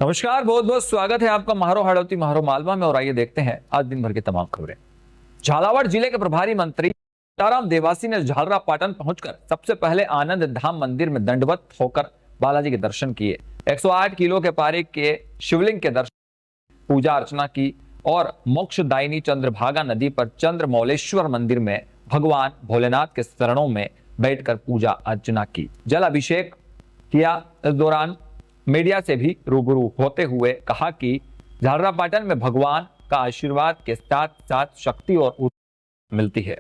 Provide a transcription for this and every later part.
नमस्कार, बहुत बहुत स्वागत है आपका महारो हाड़ौती महारो मालवा में। और आइए देखते हैं आज दिन भर की तमाम खबरें। झालावाड़ जिले के प्रभारी मंत्री सीताराम देवासी ने झालरा पाटन पहुंचकर सबसे पहले आनंद धाम मंदिर में दंडवत होकर बालाजी के दर्शन किए। 108 किलो के पारे के शिवलिंग के दर्शन, पूजा अर्चना की और मोक्षदायिनी चंद्रभागा नदी पर चंद्रमौलेश्वर मंदिर में भगवान भोलेनाथ के चरणों में बैठकर पूजा अर्चना की। जल अभिषेक किया। इस दौरान मीडिया से भी रूबरू होते हुए कहा कि झालरा पाटन में भगवान का आशीर्वाद के साथ साथ शक्ति और ऊर्जा मिलती है।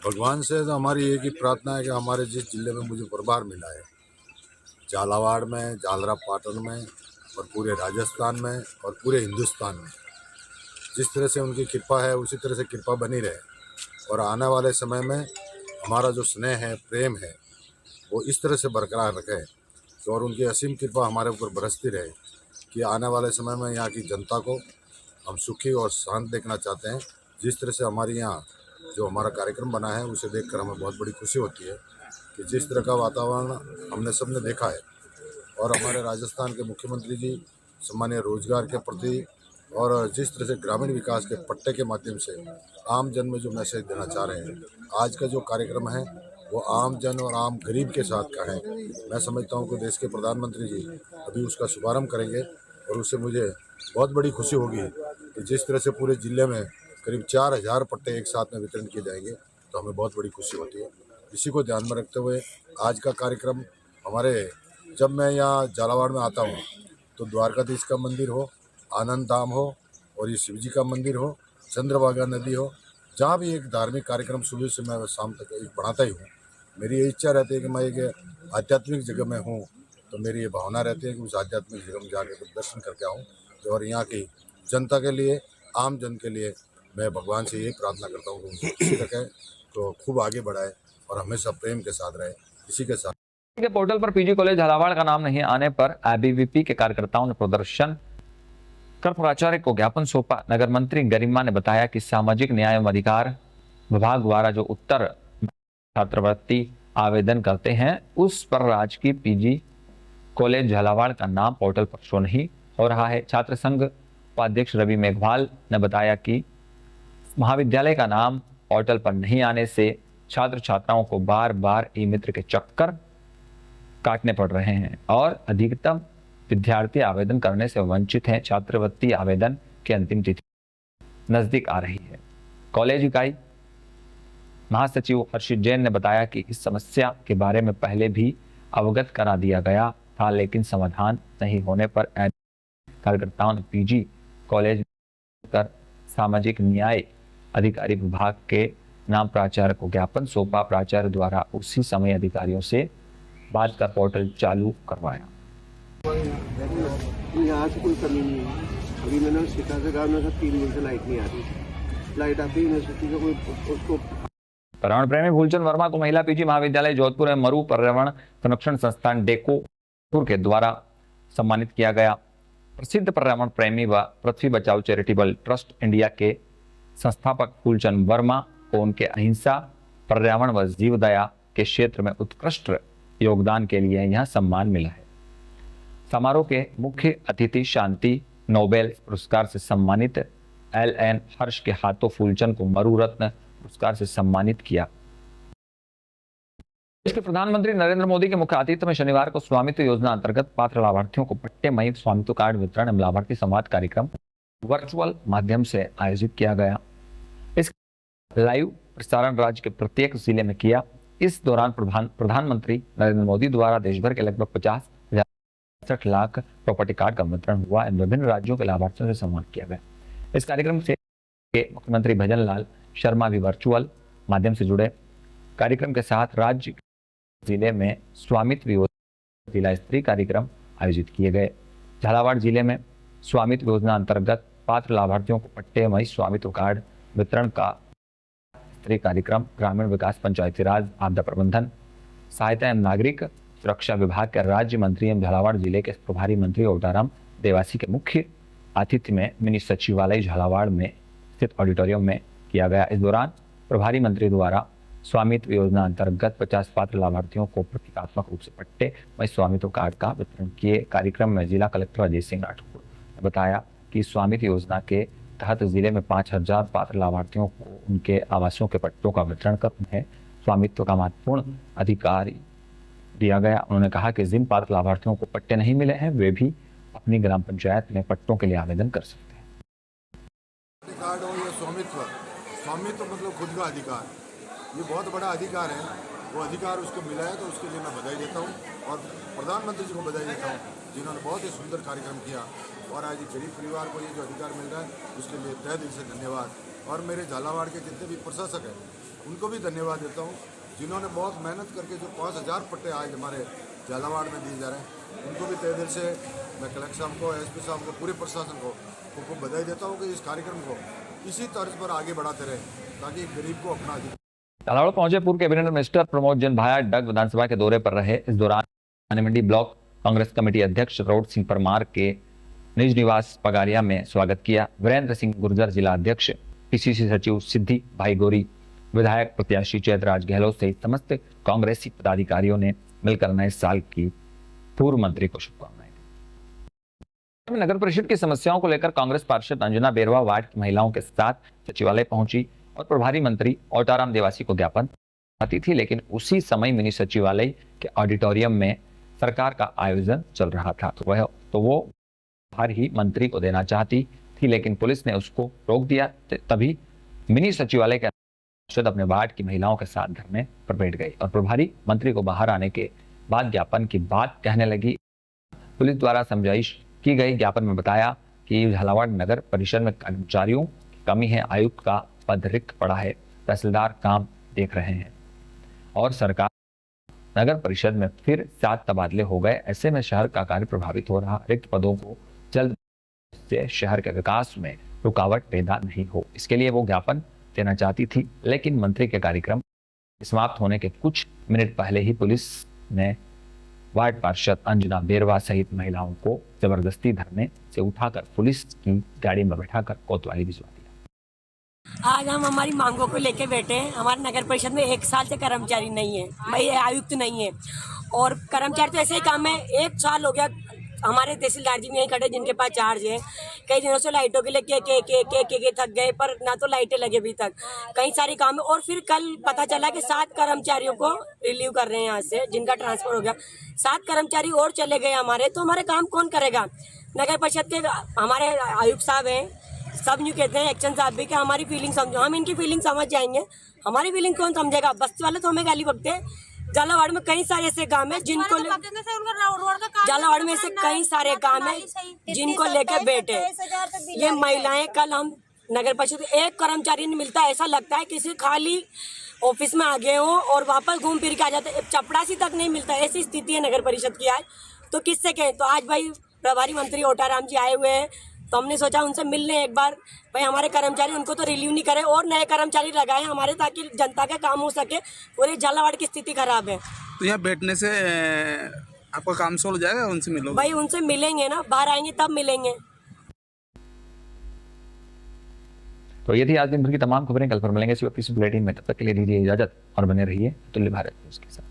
भगवान से तो हमारी एक ही प्रार्थना है कि हमारे जिस जिले में मुझे प्रभार मिला है, झालावाड़ में, झालरा पाटन में और पूरे राजस्थान में और पूरे हिंदुस्तान में जिस तरह से उनकी कृपा है उसी तरह से कृपा बनी रहे और आने वाले समय में हमारा जो स्नेह है, प्रेम है, वो इस तरह से बरकरार रखे और उनकी असीम कृपा हमारे ऊपर बरसती रहे कि आने वाले समय में यहाँ की जनता को हम सुखी और शांत देखना चाहते हैं। जिस तरह से हमारे यहाँ जो हमारा कार्यक्रम बना है उसे देखकर हमें बहुत बड़ी खुशी होती है कि जिस तरह का वातावरण हमने सबने देखा है और हमारे राजस्थान के मुख्यमंत्री जी सम्मानीय रोजगार के प्रति और जिस तरह से ग्रामीण विकास के पट्टे के माध्यम से आम जन में जो मैसेज देना चाह रहे हैं, आज का जो कार्यक्रम है वो आम जन और आम गरीब के साथ का है। मैं समझता हूँ कि देश के प्रधानमंत्री जी अभी उसका शुभारंभ करेंगे और उससे मुझे बहुत बड़ी खुशी होगी कि जिस तरह से पूरे जिले में करीब 4000 पट्टे एक साथ में वितरण किए जाएंगे तो हमें बहुत बड़ी खुशी होती है। इसी को ध्यान में रखते हुए आज का कार्यक्रम हमारे, जब मैं यहाँ झालावाड़ में आता हूँ तो द्वारकाधीश का मंदिर हो, आनंद धाम हो और ये शिव जी का मंदिर हो, चंद्रभागा नदी हो, जहाँ भी एक धार्मिक कार्यक्रम सुबह से मैं शाम तक एक बढ़ाता ही हूँ। मेरी ये इच्छा रहती है कि मैं एक आध्यात्मिक जगह में हूँ तो मेरी ये भावना रहती है कि उस आध्यात्मिक जगह में जाकर दर्शन करके आऊँ और यहाँ की जनता के लिए, आम जन के लिए मैं भगवान से यही प्रार्थना करता हूँ कि उनको खुशी रखे, तो खूब आगे बढ़ाए और हमेशा प्रेम के साथ रहे। इसी के साथ के पोर्टल पर पीजी कॉलेज झालावाड़ का नाम नहीं आने पर एबीवीपी के कार्यकर्ताओं ने प्रदर्शन कर प्राचार्य को ज्ञापन सौंपा। नगर मंत्री गरिमा ने बताया कि सामाजिक न्याय एवं अधिकार विभाग द्वारा जो उत्तर छात्रवृत्ति आवेदन करते हैं उस पर राजकीय पीजी कॉलेज झालावाड़ का नाम पोर्टल पर शो नहीं हो रहा है। छात्र संघ उपाध्यक्ष रवि मेघवाल ने बताया कि महाविद्यालय का नाम पोर्टल पर नहीं आने से छात्र छात्राओं को बार बार ई मित्र के चक्कर काटने पड़ रहे हैं और अधिकतम विद्यार्थी आवेदन करने से वंचित हैं। छात्रवृत्ति आवेदन की अंतिम तिथि नजदीक आ रही है। कॉलेज इकाई महासचिव हर्षित जैन ने बताया कि इस समस्या के बारे में पहले भी अवगत करा दिया गया था, लेकिन समाधान नहीं होने पर कार्यकर्ताओं ने पीजी कॉलेज कर सामाजिक न्याय अधिकारी विभाग के नाम प्राचार्य को ज्ञापन सौंपा। प्राचार्य द्वारा उसी समय अधिकारियों से बात कर पोर्टल चालू करवाया। यहाँ से कोई कमी नहीं है। अभी मैंने सीता से कहा था 3 दिन से लाइट नहीं आ रही, लाइट आती यूनिवर्सिटी का कोई उसको। पर्यावरण प्रेमी फूलचंद वर्मा को महिला पीजी महाविद्यालय जोधपुर में मरु पर्यावरण संरक्षण संस्थान डेको के द्वारा सम्मानित किया गया। प्रसिद्ध पर्यावरण प्रेमी व पृथ्वी बचाओ चैरिटेबल ट्रस्ट इंडिया के संस्थापक फूलचंद वर्मा को उनके अहिंसा, पर्यावरण व जीवदया के क्षेत्र में उत्कृष्ट योगदान के लिए यह सम्मान मिला है। समारोह के मुख्य अतिथि शांति नोबेल पुरस्कार से सम्मानित LN हर्ष के हाथों फूलचंद को मरु रत्न पुरस्कार से सम्मानित किया। देश के प्रधानमंत्री नरेंद्र मोदी के मुख्य आतिथ्य में शनिवार को स्वामित्व योजना अंतर्गत पात्र लाभार्थियों को पट्टेमयी स्वामित्व कार्ड वितरण एवं लाभार्थी संवाद कार्यक्रम वर्चुअल माध्यम से आयोजित किया गया। इस लाइव प्रसारण राज्य के प्रत्येक जिले में किया। इस दौरान प्रधानमंत्री नरेंद्र मोदी द्वारा देश भर के लगभग 50,60 लाख प्रॉपर्टी कार्ड का वितरण हुआ एवं विभिन्न राज्यों के लाभार्थियों से सम्मान किया गया। इस कार्यक्रम से मुख्यमंत्री भजन लाल शर्मा भी वर्चुअल माध्यम से जुड़े। कार्यक्रम के साथ राज्य जिले में स्वामित्व योजना जिला स्तरीय कार्यक्रम आयोजित किए गए। झालावाड़ जिले में स्वामित्व योजना अंतर्गत पात्र लाभार्थियों को पट्टेमयी स्वामित्व कार्ड वितरण का स्तरीय कार्यक्रम ग्रामीण विकास, पंचायती राज, आपदा प्रबंधन, सहायता एवं नागरिक सुरक्षा विभाग के राज्य मंत्री एवं झालावाड़ जिले के प्रभारी मंत्री ओटाराम देवासी के मुख्य आतिथ्य में मिनी सचिवालय झालावाड़ में स्थित ऑडिटोरियम में किया गया। इस दौरान प्रभारी मंत्री द्वारा स्वामित्व योजना अंतर्गत 50 पात्र लाभार्थियों को प्रतीकात्मक रूप से पट्टे व स्वामित्व कार्ड का वितरण किए। कार्यक्रम में जिला कलेक्टर अजय सिंह राठौर ने बताया कि स्वामित्व योजना के तहत जिले में 5000 पात्र लाभार्थियों को उनके आवासों के पट्टों का वितरण कर उन्हें स्वामित्व का महत्वपूर्ण अधिकार दिया गया। उन्होंने कहा कि जिन पात्र लाभार्थियों को पट्टे नहीं मिले हैं वे भी अपनी ग्राम पंचायत में पट्टों के लिए आवेदन कर सकते हैं। कार्ड हो या स्वामित्व, स्वामित्व मतलब खुद का अधिकार, ये बहुत बड़ा अधिकार है। वो अधिकार उसको मिला है तो उसके लिए मैं बधाई देता हूँ और प्रधानमंत्री जी को बधाई देता हूँ जिन्होंने बहुत ही सुंदर कार्यक्रम किया और आज गरीब परिवार को ये जो अधिकार मिल रहा है उसके लिए तहे दिल से धन्यवाद। और मेरे झालावाड़ के जितने भी प्रशासक हैं उनको भी धन्यवाद देता हूँ जिन्होंने बहुत मेहनत करके जो 5000 पट्टे आज हमारे झालावाड़ में दिए जा रहे हैं उनको भी तहे दिल से मैं कलेक्टर साहब को, एसपी साहब को, पूरे प्रशासन को बधाई देता हूँ कि इस कार्यक्रम को इसी तर्ज पर आगे बढ़ाते रहे ताकि गरीब को अपना अधिकार। झालावाड़ पहुंचे पूर्व कैबिनेट मिनिस्टर प्रमोद जैन भाया डग विधानसभा के दौरे पर रहे। इस दौरान मंडी ब्लॉक कांग्रेस कमेटी अध्यक्ष रोड सिंह परमार के निज निवास पगारिया में स्वागत किया। वीरेंद्र सिंह गुर्जर जिला अध्यक्ष, पीसीसी सचिव सिद्धि भाई गोरी, विधायक प्रत्याशी चैतराज गहलोत सहित समस्त कांग्रेसी पदाधिकारियों ने मिलकर नए साल की पूर्व मंत्री को शुभकामनाएं दी। नगर परिषद की समस्याओं को लेकर कांग्रेस पार्षद अंजना बेरवा वार्ड की महिलाओं के साथ सचिवालय पहुंची और प्रभारी मंत्री ओटाराम देवासी को ज्ञापन आती थी, लेकिन उसी समय मिनी सचिवालय के ऑडिटोरियम में सरकार का आयोजन चल रहा था तो वो बाहर ही मंत्री को देना चाहती थी, लेकिन पुलिस ने उसको रोक दिया। तभी मिनी सचिवालय के पार्षद अपने वार्ड की महिलाओं के साथ धरने पर बैठ गई और प्रभारी मंत्री को बाहर आने के बाद ज्ञापन की बात कहने लगी। पुलिस द्वारा समझाइश की गई। ज्ञापन में बताया कि झालावाड़ नगर परिषद में कर्मचारियों की कमी है, आयुक्त का पद रिक्त पड़ा है, तहसीलदार काम देख रहे हैं और सरकार नगर परिषद में फिर 7 तबादले हो गए। ऐसे में शहर का कार्य प्रभावित हो रहा। रिक्त पदों को जल्द से शहर के विकास में रुकावट पैदा नहीं हो, इसके लिए वो ज्ञापन देना चाहती थी, लेकिन मंत्री के कार्यक्रम समाप्त होने के कुछ मिनट पहले ही पुलिस ने वार्ड पार्षद अंजना बेरवा सहित महिलाओं को जबरदस्ती धरने से उठाकर पुलिस की गाड़ी में बैठाकर कोतवाली भिजवा दिया। आज हम हमारी मांगों को लेके बैठे हैं। हमारे नगर परिषद में 1 साल से कर्मचारी नहीं है, भाई आयुक्त नहीं है और कर्मचारी तो ऐसे ही काम है। 1 साल हो गया हमारे तहसीलदार जी यहीं खड़े जिनके पास चार्ज है। कई दिनों से लाइटों के लिए के थक गए, पर ना तो लाइटें लगे अभी तक, कई सारे काम है। और फिर कल पता चला कि 7 कर्मचारियों को रिलीव कर रहे हैं यहाँ से, जिनका ट्रांसफर हो गया। 7 कर्मचारी और चले गए हमारे, तो हमारे काम कौन करेगा? नगर परिषद के हमारे आयुक्त साहब हैं, सब यूँ कहते हैं एक्शन साहब भी कि हमारी फीलिंग समझो। हम इनकी फीलिंग समझ जाएंगे, हमारी फीलिंग कौन समझेगा? बस्ती वाले तो हमें गाली बकते हैं। झालावाड़ में कई सारे ऐसे काम है जिनको झालावाड़ में ऐसे कई सारे काम है जिनको लेकर बैठे ये महिलाएं। कल हम नगर परिषद 1 कर्मचारी नहीं मिलता, ऐसा लगता है किसी खाली ऑफिस में आ गए हो और वापस घूम फिर के आ जाते, चपड़ासी तक नहीं मिलता। ऐसी स्थिति है नगर परिषद की आज, तो किससे कहें? तो आज भाई प्रभारी मंत्री ओटाराम जी आए हुए हैं, तो हमने सोचा उनसे मिल लें एक बार। भाई हमारे कर्मचारी उनको तो रिलीव नहीं करे और नए कर्मचारी लगाए हमारे, ताकि जनता का काम हो सके। पूरी झालावाड़ की स्थिति खराब है। तो यहाँ बैठने से आपका काम सोल्व हो जाएगा? उनसे मिलो भाई, उनसे मिलेंगे ना, बाहर आएंगे तब मिलेंगे। तो ये थी आज दिन भर की तमाम खबरें। कल फिर मिलेंगे इसी वक्त बुलेटिन में। तब तक के लिए दीजिए इजाजत और बने रहिए तुल्य भारत न्यूज़ के साथ।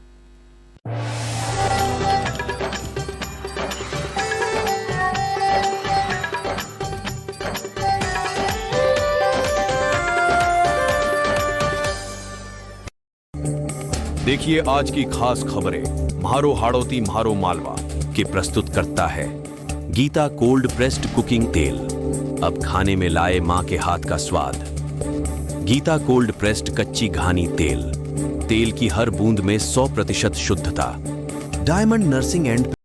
देखिए आज की खास खबरें म्हारो हाड़ोती म्हारो मालवा की प्रस्तुत करता है गीता कोल्ड प्रेस्ड कुकिंग तेल। अब खाने में लाए मां के हाथ का स्वाद। गीता कोल्ड प्रेस्ड कच्ची घानी तेल, तेल की हर बूंद में 100% शुद्धता। Diamond nursing and